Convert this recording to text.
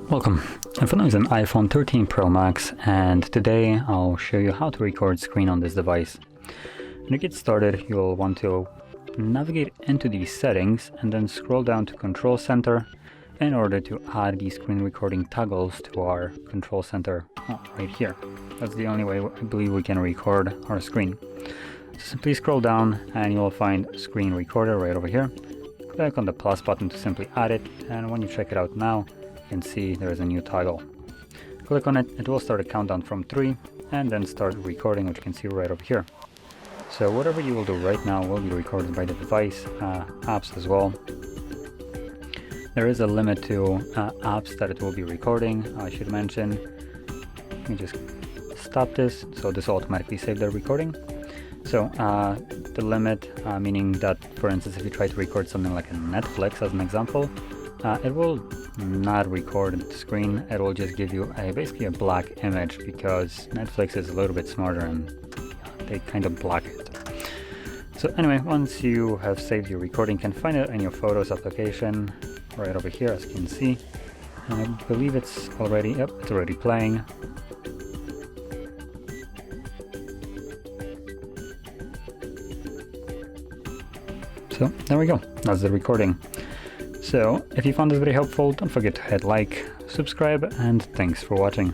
Welcome. My phone is an iPhone 13 Pro Max, and today I'll show you how to record screen on this device. When you get started, you'll want to navigate into the settings and then scroll down to Control Center in order to add the screen recording toggles to our Control Center right here. That's the only way I believe we can record our screen. So simply scroll down and you'll find Screen Recorder right over here. Click on the plus button to simply add it, and when you check it out now, you can see there is a new toggle. Click on it, it will start a countdown from 3 and then start recording, which you can see right over here. So whatever you will do right now will be recorded by the device, apps as well. There is a limit to apps that it will be recording. I should mention, let me just stop this, so this will automatically save the recording. So the limit, meaning that, for instance, if you try to record something like a Netflix as an example, it will not record the screen. It will just give you basically a black image, because Netflix is a little bit smarter and they kind of block it. So anyway, once you have saved your recording, you can find it in your Photos application right over here, as you can see. And I believe it's already, yep, it's already playing. So there we go, that's the recording. So if you found this video helpful, don't forget to hit like, subscribe, and thanks for watching.